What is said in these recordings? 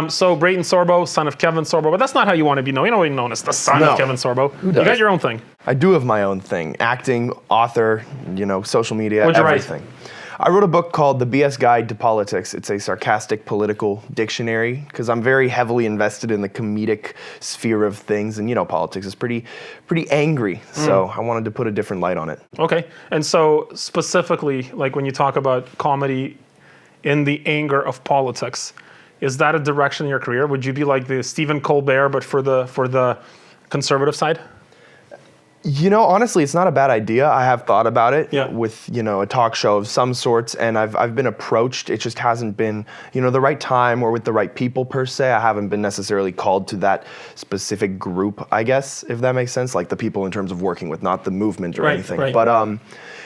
So Brayton Sorbo, son of Kevin Sorbo, but that's not how you want to be known. You don't want to be known as the son of Kevin Sorbo. You got your own thing. I do have my own thing. Acting, author, social media, What'd you everything. write? I wrote a book called The BS Guide to Politics. It's a sarcastic political dictionary because I'm very heavily invested in the comedic sphere of things. And, politics is pretty angry. So I wanted to put a different light on it. Okay. And so specifically, like when you talk about comedy in the anger of politics, is that a direction in your career? Would you be like the Stephen Colbert, but for the conservative side? Honestly, it's not a bad idea. I have thought about it with, a talk show of some sorts, and I've been approached. It just hasn't been, the right time or with the right people per se. I haven't been necessarily called to that specific group, I guess, if that makes sense, like the people in terms of working with, not the movement or anything. Right. But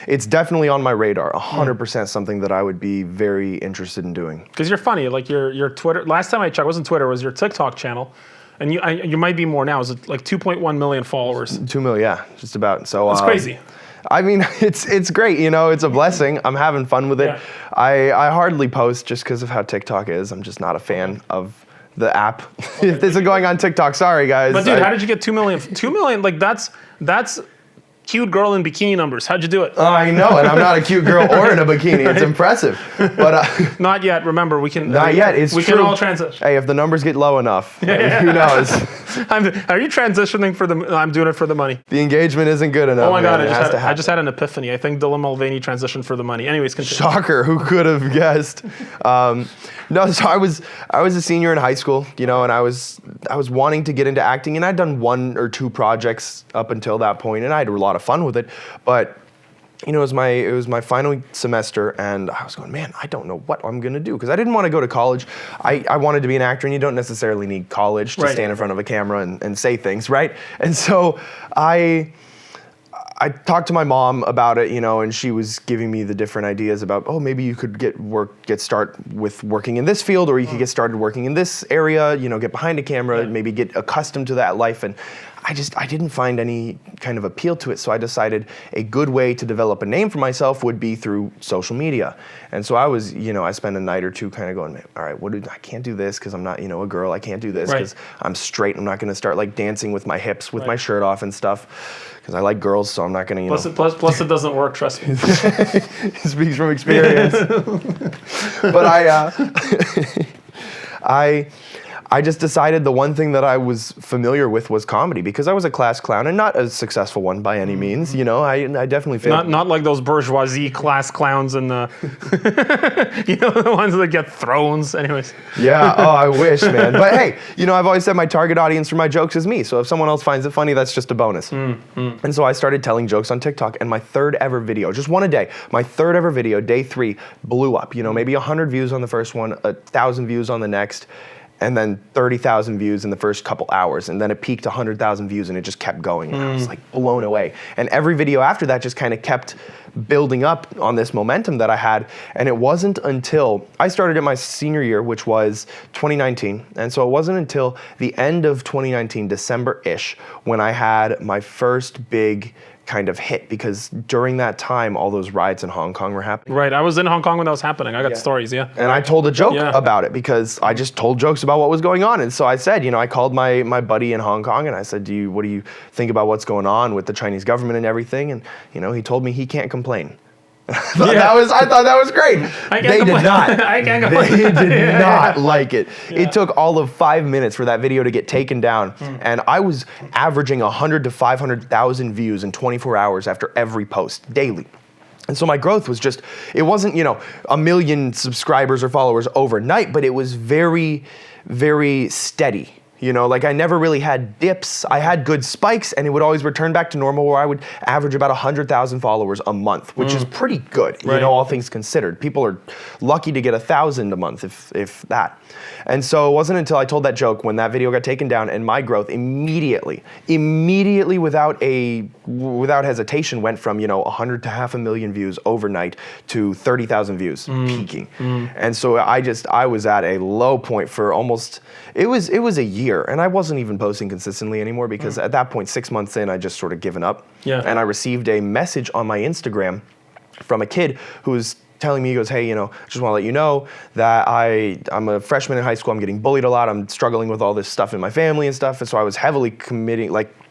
it's definitely on my radar, 100% something that I would be very interested in doing. Because you're funny, like your Twitter, last time I checked, it wasn't Twitter, it was your TikTok channel. And you might be more now. Is it like 2.1 million followers? 2 million, yeah, just about. So that's crazy. I mean, it's great. It's a blessing. I'm having fun with it. Yeah. I hardly post just because of how TikTok is. I'm just not a fan of the app. If this is going on TikTok, sorry guys. But dude, how did you get 2 million? 2 million, like that's cute girl in bikini numbers. How'd you do it? I know, and I'm not a cute girl or in a bikini. It's impressive, but not yet. Remember, we can. Not yet. It's we true. can all transition. Hey, if the numbers get low enough, who knows? Are you transitioning for the? I'm doing it for the money. The engagement isn't good enough. Oh my god! Man. I just had an epiphany. I think Dylan Mulvaney transitioned for the money. Anyways, continue. Shocker! Who could have guessed? No, so I was a senior in high school, and I was wanting to get into acting, and I'd done 1 or 2 projects up until that point, and I had a lot of fun with it. But it was my final semester, and I was going, man, I don't know what I'm gonna do because I didn't want to go to college. I wanted to be an actor, and you don't necessarily need college to stand in front of a camera and say things, right? And so I talked to my mom about it, and she was giving me the different ideas about, maybe you could get start with working in this field, or you could get started working in this area, get behind a camera, maybe get accustomed to that life. And I didn't find any kind of appeal to it. So I decided a good way to develop a name for myself would be through social media. And so I spent a night or two kind of going, all right, I can't do this because I'm not, a girl. I can't do this because I'm straight. I'm not going to start like dancing with my hips with my shirt off and stuff. Because I like girls, so I'm not going to, Plus it doesn't work, trust me. It speaks from experience. But I just decided the one thing that I was familiar with was comedy because I was a class clown and not a successful one by any means. I definitely failed. Not like those bourgeoisie class clowns and the, the ones that get thrones. Anyways. Yeah. Oh, I wish, man. But hey, I've always said my target audience for my jokes is me. So if someone else finds it funny, that's just a bonus. And so I started telling jokes on TikTok, and my third ever video, just one a day, my third ever video, day 3, blew up. Maybe 100 views on the first one, 1,000 views on the next. And then 30,000 views in the first couple hours. And then it peaked 100,000 views and it just kept going. And I was like blown away. And every video after that just kind of kept building up on this momentum that I had. And it wasn't until I started in my senior year, which was 2019. And so it wasn't until the end of 2019, December-ish, when I had my first big kind of hit, because during that time, all those riots in Hong Kong were happening. Right, I was in Hong Kong when that was happening. I got stories, And I told a joke about it because I just told jokes about what was going on. And so I said, I called my buddy in Hong Kong and I said, what do you think about what's going on with the Chinese government and everything? And, he told me he can't complain. I thought that was great. They did not. I can't complain. They did not like it. Yeah. It took all of 5 minutes for that video to get taken down, and I was averaging 100 to 500,000 views in 24 hours after every post daily. And so my growth was just, it wasn't, 1 million subscribers or followers overnight, but it was very, very steady. I never really had dips. I had good spikes, and it would always return back to normal where I would average about 100,000 followers a month, which is pretty good, all things considered. People are lucky to get 1,000 a month, if that. And so it wasn't until I told that joke when that video got taken down, and my growth immediately without hesitation went from 100 to 500,000 views overnight to 30,000 views peaking. And so I was at a low point for almost, it was a year, and I wasn't even posting consistently anymore because at that point, 6 months in, I just sort of given up. Yeah. And I received a message on my Instagram from a kid who was telling me, he goes, hey, just want to let you know that I'm a freshman in high school. I'm getting bullied a lot. I'm struggling with all this stuff in my family and stuff. And so I was heavily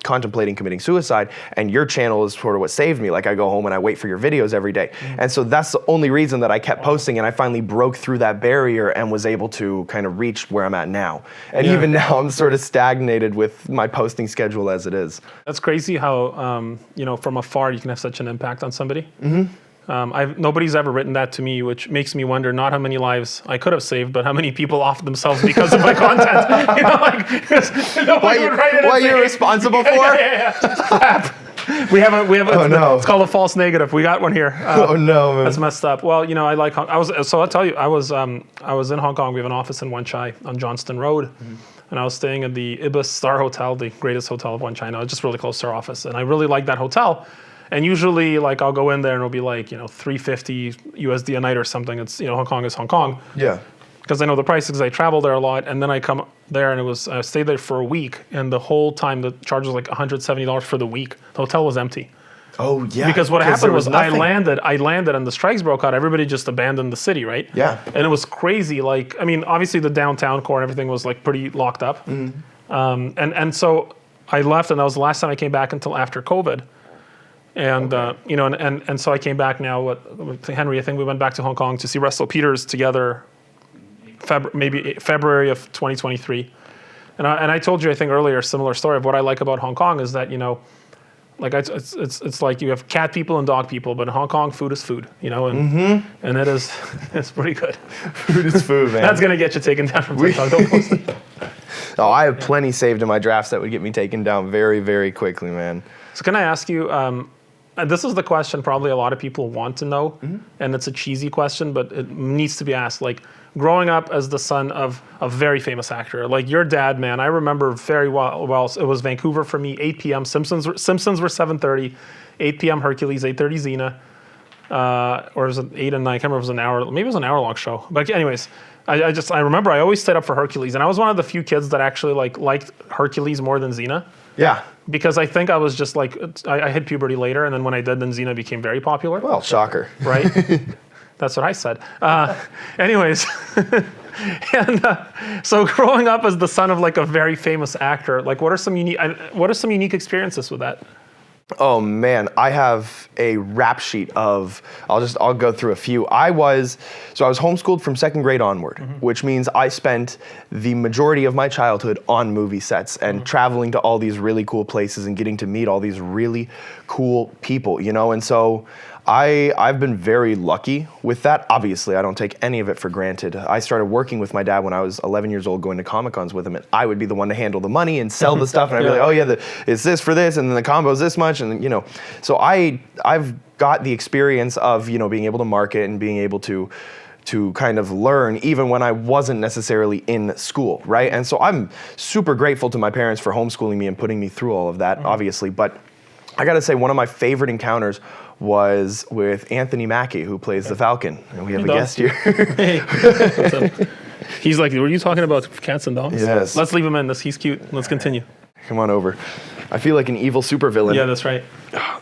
contemplating committing suicide. And your channel is sort of what saved me. Like, I go home and I wait for your videos every day. And so that's the only reason that I kept posting. And I finally broke through that barrier and was able to kind of reach where I'm at now. And even now I'm sort of stagnated with my posting schedule as it is. That's crazy how, from afar you can have such an impact on somebody. Nobody's ever written that to me, which makes me wonder not how many lives I could have saved, but how many people off themselves because of my content. What you're responsible for? We have Oh, no. It's called a false negative. We got one here. Oh no, man. That's messed up. Well, I like I'll tell you, I was in Hong Kong. We have an office in Wan Chai on Johnston Road. And I was staying at the Ibis Star Hotel, the greatest hotel of Wan China. It's just really close to our office. And I really like that hotel. And usually, I'll go in there and it'll be $350 USD a night or something. It's, Hong Kong is Hong Kong. Yeah. Because I know the price because I travel there a lot. And then I come there and I stayed there for a week. And the whole time the charge was like $170 for the week. The hotel was empty. Oh, yeah. Because what happened was I nothing. landed and the strikes broke out. Everybody just abandoned the city, right? Yeah. And it was crazy. Obviously the downtown core and everything was pretty locked up. And so I left, and that was the last time I came back until after COVID. And and so I came back now with Henry. I think we went back to Hong Kong to see Russell Peters together, maybe February of 2023. And I told you, I think earlier, a similar story of what I like about Hong Kong is that it's like you have cat people and dog people, but in Hong Kong, food is food, and it is it's pretty good. Food is food, man. That's gonna get you taken down from TikTok. Don't post it. Oh, I have plenty saved in my drafts that would get me taken down very, very quickly, man. So can I ask you? This is the question probably a lot of people want to know, and it's a cheesy question, but it needs to be asked. Growing up as the son of a very famous actor, like your dad, man, I remember very well. It was Vancouver for me, 8 p.m. Simpsons were 7:30, 8 p.m. Hercules, 8:30 Xena, or was it 8 and 9? I can't remember if it was an hour. Maybe it was an hour-long show. But anyways, I remember I always stayed up for Hercules, and I was one of the few kids that actually liked Hercules more than Xena. Yeah. Because I think I was just I hit puberty later, and then when I did, then Xena became very popular. Well, shocker. Right? That's what I said. Anyways, and so growing up as the son of a very famous actor, what are some unique experiences with that? Oh man, I have a rap sheet of, I'll go through a few. I was homeschooled from second grade onward, which means I spent the majority of my childhood on movie sets and traveling to all these really cool places and getting to meet all these really cool people, and so I've been very lucky with that. Obviously, I don't take any of it for granted. I started working with my dad when I was 11 years old, going to Comic-Cons with him, and I would be the one to handle the money and sell the stuff, and I'd be like, oh yeah, it's this for this, and then the combo's this much, and So I've got the experience of, being able to market and being able to kind of learn even when I wasn't necessarily in school, right? And so I'm super grateful to my parents for homeschooling me and putting me through all of that, obviously, but I gotta say, one of my favorite encounters was with Anthony Mackie, who plays the Falcon, and we have a guest here. Hey, what's up? He's like, were you talking about cats and dogs? Yes. Let's leave him in. He's cute. Let's continue. Come on over. I feel like an evil supervillain. Yeah, that's right.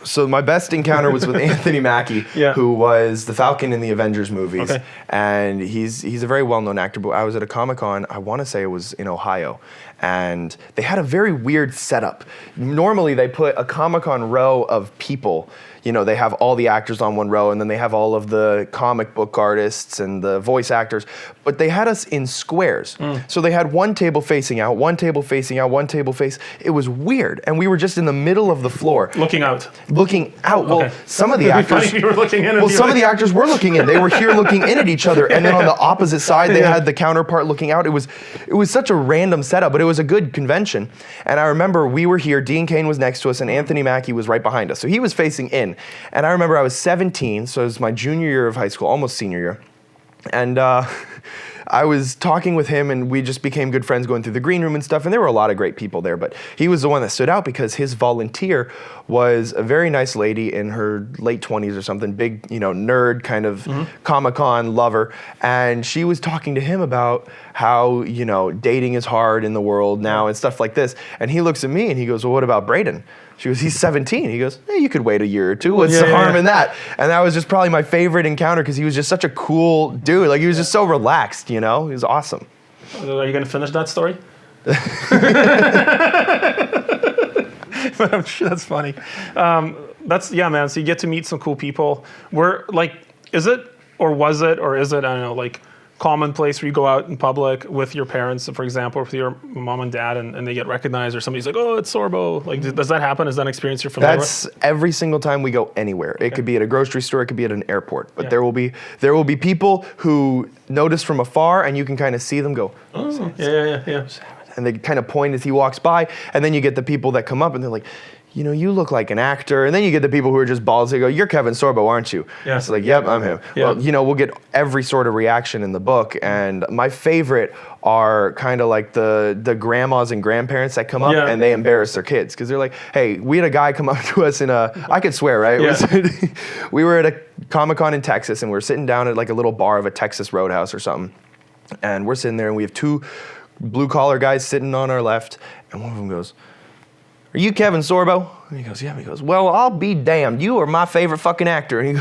So my best encounter was with Anthony Mackie, who was the Falcon in the Avengers movies. Okay. And he's a very well-known actor, but I was at a Comic-Con, I want to say it was in Ohio, and they had a very weird setup. Normally they put a Comic-Con row of people. They have all the actors on one row, and then they have all of the comic book artists and the voice actors, but they had us in squares. So they had one table facing out, one table facing out, one table face. It was weird, and we were just in the middle of the floor. Looking out. Well, some of the actors. You were looking in. Well, some of the actors were looking in. They were here looking in at each other, and then on the opposite side, they had the counterpart looking out. It was such a random setup, but it was a good convention. And I remember we were here. Dean Cain was next to us, and Anthony Mackie was right behind us. So he was facing in. And I remember I was 17, so it was my junior year of high school, almost senior year. And I was talking with him, and we just became good friends going through the green room and stuff. And there were a lot of great people there, but he was the one that stood out because his volunteer was a very nice lady in her late 20s or something, big, nerd kind of Comic-Con lover. And she was talking to him about how, dating is hard in the world now and stuff like this. And he looks at me and he goes, well, what about Braden? She goes, he's 17. He goes, you could wait a year or two. What's the harm in that? And that was just probably my favorite encounter because he was just such a cool dude. Like, he was just so relaxed, He was awesome. Are you going to finish that story? I'm sure that's funny. Man. So you get to meet some cool people. Is it, or was it, or is it, I don't know, like, commonplace where you go out in public with your parents, for example, with your mom and dad, and they get recognized, or somebody's like, oh, it's Sorbo. Like, does that happen? Is that an experience you're familiar with? That's every single time we go anywhere. It could be at a grocery store, it could be at an airport. But there will be people who notice from afar, and you can kind of see them go, oh, yeah. And they kind of point as he walks by, and then you get the people that come up and they're like, you look like an actor. And then you get the people who are just balls. They go, you're Kevin Sorbo, aren't you? Yeah. It's like, yep, I'm him. Yeah. Well, we'll get every sort of reaction in the book. And my favorite are kind of like the grandmas and grandparents that come up and they embarrass their kids. Because they're like, hey, we had a guy come up to us I could swear, right? Yeah. We were at a Comic-Con in Texas, and we're sitting down at like a little bar of a Texas Roadhouse or something. And we're sitting there, and we have two blue-collar guys sitting on our left. And one of them goes, are you Kevin Sorbo? And he goes, yeah. And he goes, well, I'll be damned. You are my favorite fucking actor. And he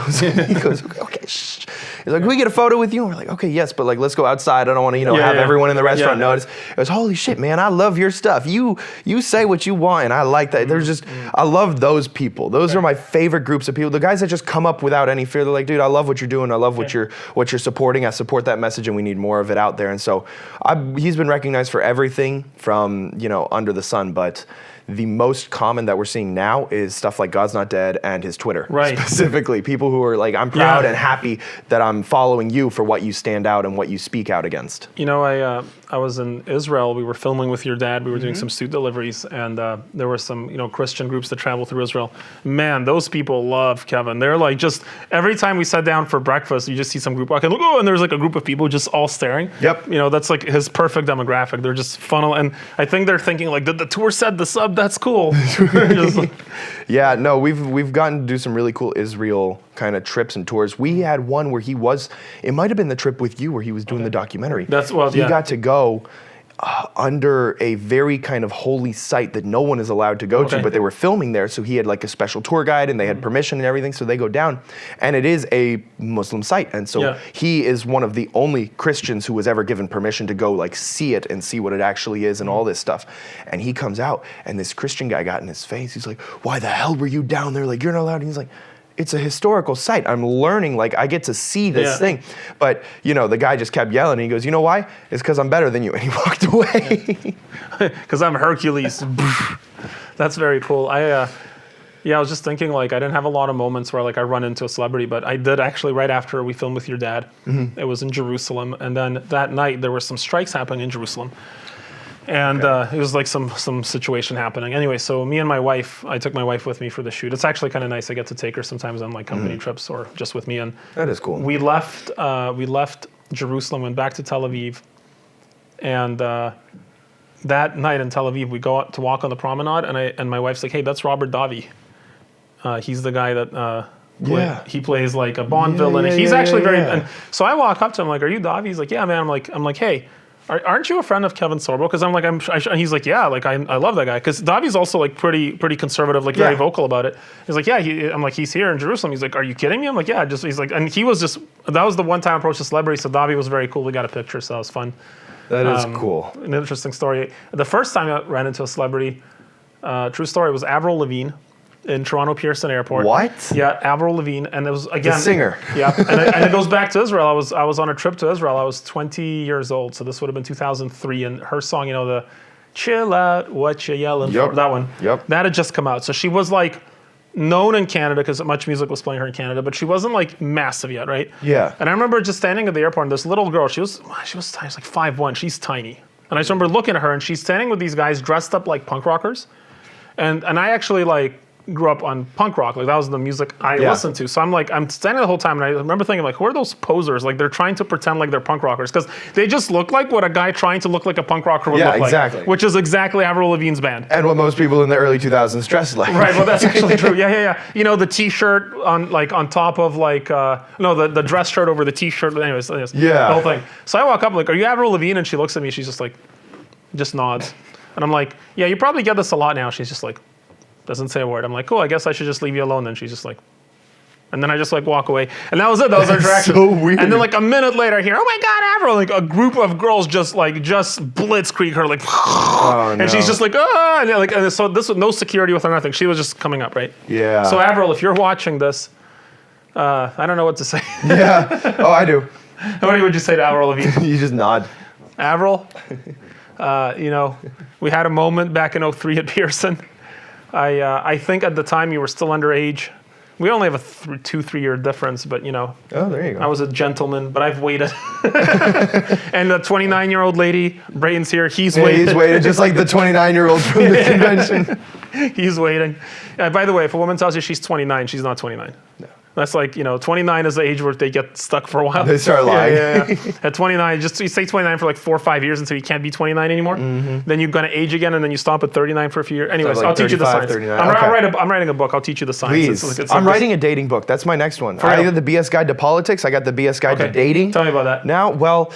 goes, okay, shh. He's like, can we get a photo with you? And we're like, okay, yes, but like, let's go outside. I don't want to, have everyone in the restaurant notice. He goes, holy shit, man, I love your stuff. You say what you want, and I like that. There's just, I love those people. Those are my favorite groups of people. The guys that just come up without any fear. They're like, dude, I love what you're doing. I love what you're supporting. I support that message, and we need more of it out there. And so he's been recognized for everything from, under the sun, but the most common that we're seeing now is stuff like God's Not Dead and his Twitter. Right. Specifically, people who are like, I'm proud and happy that I'm following you for what you stand out and what you speak out against. I was in Israel. We were filming with your dad. We were doing some suit deliveries, and there were some, Christian groups that travel through Israel. Man, those people love Kevin. They're like, just every time we sat down for breakfast, you just see some group walking, and there's like a group of people just all staring. Yep. That's like his perfect demographic. They're just funnel, and I think they're thinking like, did the tour set this up? That's cool. Yeah, no, we've gotten to do some really cool Israel kind of trips and tours. We had one where it might have been the trip with you where he was doing the documentary. He got to go under a very kind of holy site that no one is allowed to go to, but they were filming there, so he had like a special tour guide, and they had permission and everything, so they go down, and it is a Muslim site, and so he is one of the only Christians who was ever given permission to go like see it and see what it actually is and all this stuff. And he comes out, and this Christian guy got in his face. He's like, why the hell were you down there? Like, you're not allowed. And he's like, it's a historical site. I'm learning, like, I get to see this thing. But, the guy just kept yelling, and he goes, you know why? It's because I'm better than you. And he walked away. Because I'm Hercules. That's very cool. I was just thinking, like, I didn't have a lot of moments where, like, I run into a celebrity, but I did actually right after we filmed with your dad. Mm-hmm. It was in Jerusalem. And then that night, there were some strikes happening in Jerusalem. And it was like some situation happening. Anyway, so me and my wife, I took my wife with me for the shoot. It's actually kind of nice. I get to take her sometimes on like company trips or just with me. And that is cool. We left Jerusalem, went back to Tel Aviv, and that night in Tel Aviv, we go out to walk on the promenade, and my wife's like, "Hey, that's Robert Davi. He's the guy that." He plays like a Bond villain. He's actually very. And so I walk up to him like, "Are you Davi?" He's like, "Yeah, man." I'm like, "Hey, aren't you a friend of Kevin Sorbo?" Because I'm like, and he's like, "Yeah, like I love that guy." Because Davi's also like pretty conservative, like very vocal about it. He's like, "Yeah." I'm like, "He's here in Jerusalem." He's like, "Are you kidding me?" I'm like, "Yeah." He's like, and he was just, that was the one time I approached a celebrity. So Davi was very cool. We got a picture, so that was fun. That is cool. An interesting story. The first time I ran into a celebrity, true story, was Avril Lavigne in Toronto Pearson Airport. What? Yeah, Avril Lavigne, and it was again the singer. Yeah, and it goes back to Israel. I was on a trip to Israel. I was 20 years old, so this would have been 2003. And her song, the "Chill Out, What You Yelling For," that one. Yep. That had just come out, so she was like known in Canada because Much Music was playing her in Canada, but she wasn't like massive yet, right? Yeah. And I remember just standing at the airport, and this little girl, she was tiny, she was like 5'1". She's tiny, and I just remember looking at her, and she's standing with these guys dressed up like punk rockers, and I actually like grew up on punk rock. Like that was the music I Yeah. listened to. So I'm standing the whole time, and I remember thinking, like, who are those posers? Like they're trying to pretend like they're punk rockers because they just look like what a guy trying to look like a punk rocker would Yeah, look exactly. like, which is exactly Avril Lavigne's band. And what most people in the early 2000s dressed like. Right, well, that's actually true. Yeah. You know, the T-shirt on top of like the dress shirt over the T-shirt. Anyways, Yeah. the whole thing. So I walk up like, "Are you Avril Lavigne?" And she looks at me. She's just like, just nods, and I'm like, "Yeah, you probably get this a lot now." She's just like, doesn't say a word. I'm like, "Cool, I guess I should just leave you alone." Then she's just like. And then I just like walk away, and that was it. That was our interaction. So weird. And then like a minute later, I hear, "Oh my God, Avril!" Like a group of girls just blitzkrieg her, like, Oh, no. and she's just like, "Ah!" And so this was no security with her, nothing. She was just coming up, right? Yeah. So Avril, if you're watching this, I don't know what to say. Yeah. Oh, I do. What would you say to Avril Lavigne? You just nod. Avril, you know, we had a moment back in '03 at Pearson. I think at the time you were still underage. We only have a 2-3 year difference, but you know, Oh, there you go. I was a gentleman, but I've waited. And the 29-year-old lady, Brayden's here. He's Yeah, waited. he's waited just like the 29-year-old from the convention. He's waiting. By the way, if a woman tells you she's 29, she's not 29. No. That's like, 29 is the age where they get stuck for a while. They start lying. Yeah. At 29, just you stay 29 for like 4 or 5 years until you can't be 29 anymore. Then you're going to age again, and then you stop at 39 for a few years. Anyways, like I'll teach you the 35, science. 39. I'm writing a book. I'll teach you the science. Please. It's like I'm this. writing a dating book. That's my next one. I real? got the BS Guide to Politics. I got the BS Guide to Dating. Tell me about that. Now, well,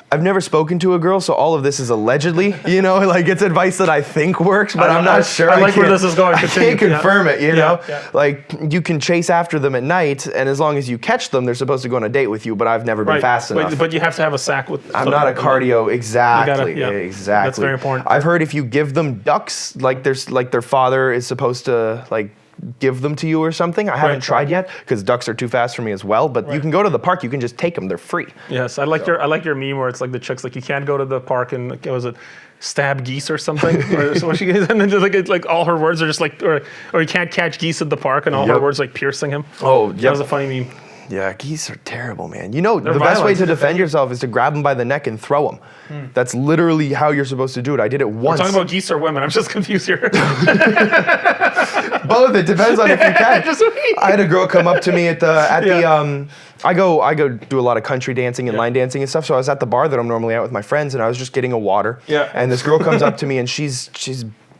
I've never spoken to a girl, so all of this is allegedly, like it's advice that I think works, but I'm not sure. I like where can't- this is going. I Continue. can't confirm it, you know? Yeah. Like, you can chase after them at night, and as long as you catch them, they're supposed to go on a date with you, but I've never been fast enough. But you have to have a sack with. I'm not a cardio, exactly, yeah. exactly. That's very important. I've heard if you give them ducks, like their father is supposed to like give them to you or something. I haven't tried yet because ducks are too fast for me as well. But you can go to the park. You can just take them. They're free. Yes, I like your meme where it's like the chicks like you can't go to the park and like, was it stab geese or something? Or so what she and then just like all her words are just like or you can't catch geese at the park and all her Yep. words like piercing him. Oh, That yeah. was a funny meme. Yeah, geese are terrible, man. You know, They're the best way violent. to defend yourself is to grab them by the neck and throw them. That's literally how you're supposed to do it. I did it once. Talking about geese or women, I'm just confused here. Both. It depends on if you can. Just- I had a girl come up to me at the I go do a lot of country dancing and line dancing and stuff. So I was at the bar that I'm normally at with my friends, and I was just getting a water. Yeah. And this girl comes up to me, and she's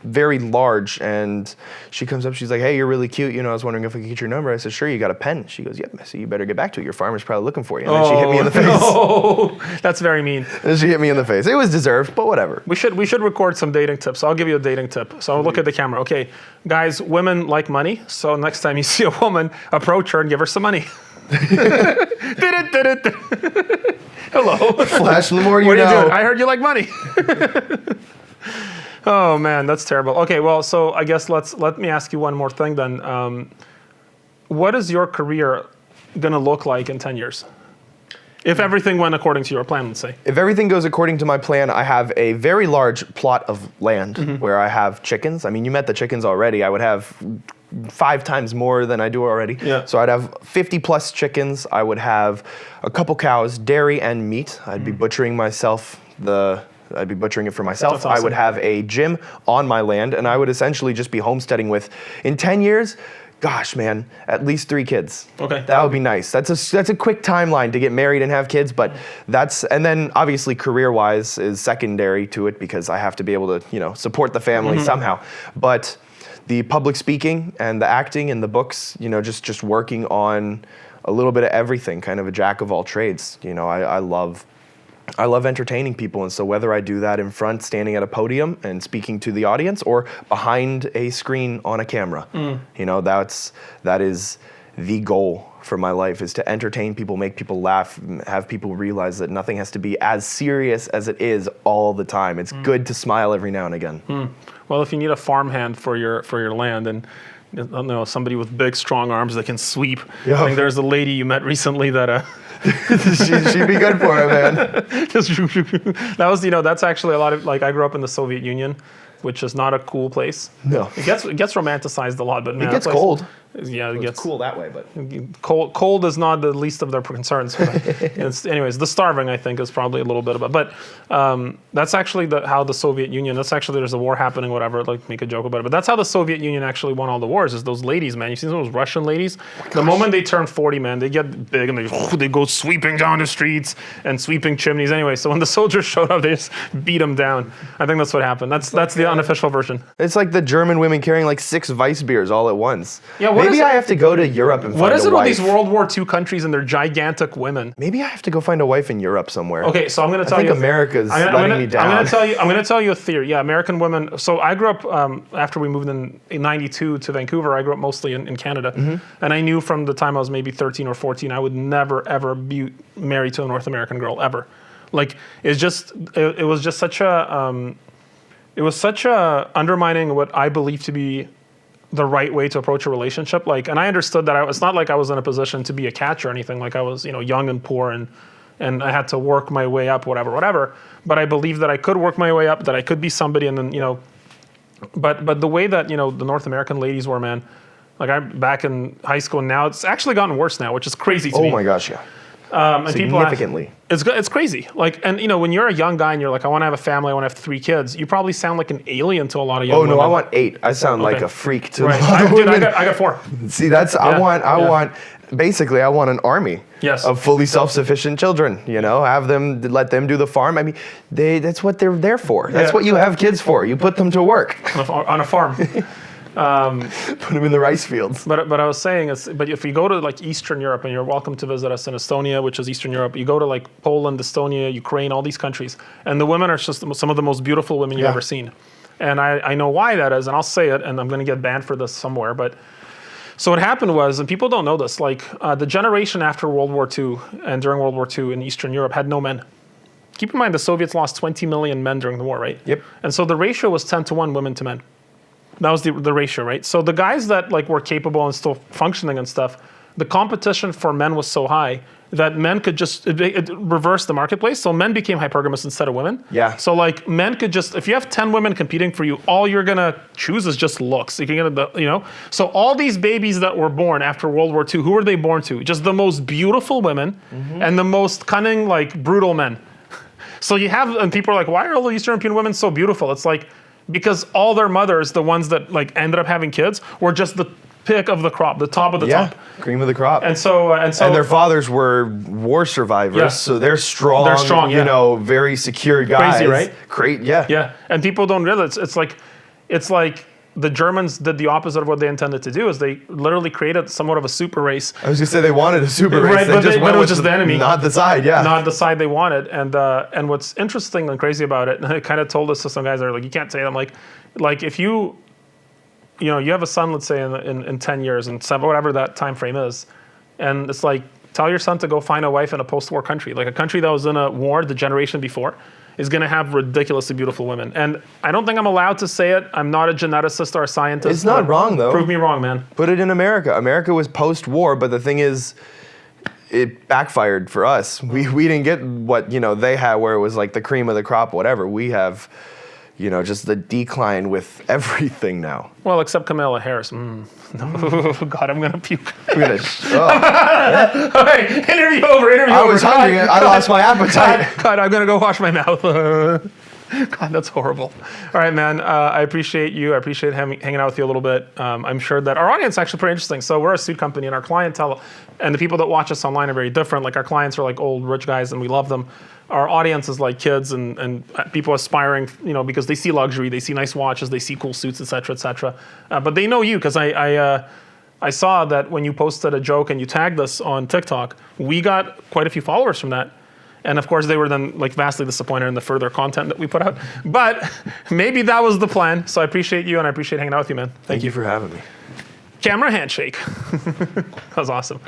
very large, and she comes up. She's like, "Hey, you're really cute. I was wondering if I could get your number." I said, "Sure." You got a pen? She goes, "Yep." I said, "You better get back to it. Your farmer's probably looking for you." And then she hit me in the face. No, that's very mean. And she hit me in the face. It was deserved, but whatever. We should record some dating tips. I'll give you a dating tip. So I'll look at the camera. Okay, guys, women like money. So next time you see a woman, approach her and give her some money. Hello. Flash, the more you What are you know. doing? I heard you like money. Oh man, that's terrible. Okay, well, so I guess let me ask you one more thing then. What is your career gonna look like in 10 years? If everything went according to your plan, let's say. If everything goes according to my plan, I have a very large plot of land where I have chickens. I mean, you met the chickens already. I would have 5 times more than I do already. Yeah. So I'd have 50 plus chickens. I would have a couple cows, dairy and meat. I'd be butchering it for myself. That's awesome. I would have a gym on my land, and I would essentially just be homesteading with, in 10 years, gosh, man, at least 3 kids. Okay. That would be nice. That's a quick timeline to get married and have kids, but and then obviously career-wise is secondary to it because I have to be able to, support the family somehow. But the public speaking and the acting and the books, just working on a little bit of everything, kind of a jack of all trades. I love entertaining people, and so whether I do that in front, standing at a podium and speaking to the audience, or behind a screen on a camera, that is the goal for my life, is to entertain people, make people laugh, have people realize that nothing has to be as serious as it is all the time. It's good to smile every now and again. Well, if you need a farmhand for your land and I don't know, somebody with big, strong arms that can sweep. Yeah. I think there's a lady you met recently that She'd be good for it, man. just that was that's actually a lot of I grew up in the Soviet Union, which is not a cool place. No. It gets romanticized a lot, but man, It gets that place- cold. Yeah, it gets cool that way, but cold is not the least of their concerns. Anyways, the starving, I think, is probably a little bit of it. But that's actually how the Soviet Union, there's a war happening, whatever, like make a joke about it. But that's how the Soviet Union actually won all the wars, is those ladies, man. You see those Russian ladies? The moment they turn 40, man, they get big and they go sweeping down the streets and sweeping chimneys. Anyway, so when the soldiers showed up, they just beat them down. I think that's what happened. That's the unofficial version. it's like the German women carrying like 6 Weiss beers all at once. Yeah, maybe I have to go to Europe and find a wife. What is it with these World War II countries and their gigantic women? Maybe I have to go find a wife in Europe somewhere. Okay, so I'm going to tell you. I think America's letting me down. I'm going to tell you a theory. Yeah, American women. So I grew up after we moved in '92 to Vancouver. I grew up mostly in Canada, and I knew from the time I was maybe 13 or 14, I would never ever be married to a North American girl ever. Like it was just such a undermining what I believe to be the right way to approach a relationship. Like, and I understood that it's not like I was in a position to be a catch or anything. Like I was, young and poor and I had to work my way up, whatever. But I believed that I could work my way up, that I could be somebody, and then, but the way that, the North American ladies were, man, like I'm back in high school, and now it's actually gotten worse now, which is crazy to me. Oh my gosh, yeah. And Significantly. It's crazy. Like, and when you're a young guy and you're like, I want to have a family, I want to have 3 kids, you probably sound like an alien to a lot of young women. Oh no, I want 8. I sound like a freak to right. a lot of Dude, women. I got 4. See, I want basically I want an army of fully self-sufficient children, let them do the farm. I mean, that's what they're there for. That's what you have kids for. You put them to work. On a farm. Put them in the rice fields. But I was saying, but if you go to like Eastern Europe, and you're welcome to visit us in Estonia, which is Eastern Europe, you go to like Poland, Estonia, Ukraine, all these countries, and the women are just some of the most beautiful women you've ever seen. And I know why that is, and I'll say it, and I'm going to get banned for this somewhere, but so what happened was, and people don't know this, like the generation after World War II and during World War II in Eastern Europe had no men. Keep in mind, the Soviets lost 20 million men during the war, right? Yep. And so the ratio was 10-1 women to men. That was the ratio, right? So the guys that like were capable and still functioning and stuff, the competition for men was so high that men could just it reversed the marketplace. So men became hypergamous instead of women. Yeah. So like men could just, if you have 10 women competing for you, all you're gonna choose is just looks. You can get So all these babies that were born after World War II, who were they born to? Just the most beautiful women and the most cunning, like brutal men. So you have, and people are like, why are all the Eastern European women so beautiful? It's like, because all their mothers, the ones that like ended up having kids, were just the pick of the crop, the top of the top. Cream of the crop. And so their fathers were war survivors, so they're strong. They're strong, very secure guys. Crazy, right? Great, yeah. Yeah, and people don't realize it's like the Germans did the opposite of what they intended to do. Is they literally created somewhat of a super race. I was gonna say they wanted a super race, right? But it was just the enemy, not the side. Yeah, not the side they wanted. And what's interesting and crazy about it, and I kind of told this to some guys that are like, you can't say that. I'm like if you have a son, let's say in 10 years and 7, whatever that time frame is, and it's like, tell your son to go find a wife in a post-war country, like a country that was in a war the generation before, is going to have ridiculously beautiful women. And I don't think I'm allowed to say it. I'm not a geneticist or a scientist. It's not wrong, though. Prove me wrong, man. Put it in America. America was post-war, but the thing is, it backfired for us. We didn't get what they had, where it was like the cream of the crop, whatever. We have, just the decline with everything now. Well, except Kamala Harris. No, God, I'm gonna puke. All right, interview over. I was hungry. I lost my appetite. God, I'm gonna go wash my mouth. God, that's horrible. All right, man. I appreciate you. I appreciate hanging out with you a little bit. I'm sure that our audience is actually pretty interesting. So we're a suit company, and our clientele and the people that watch us online are very different. Like our clients are like old rich guys, and we love them. Our audience is like kids and people aspiring, because they see luxury, they see nice watches, they see cool suits, et cetera. But they know you because I saw that when you posted a joke and you tagged us on TikTok, we got quite a few followers from that. And of course, they were then like vastly disappointed in the further content that we put out. But maybe that was the plan. So I appreciate you and I appreciate hanging out with you, man. Thank you for having me. Camera handshake. That was awesome.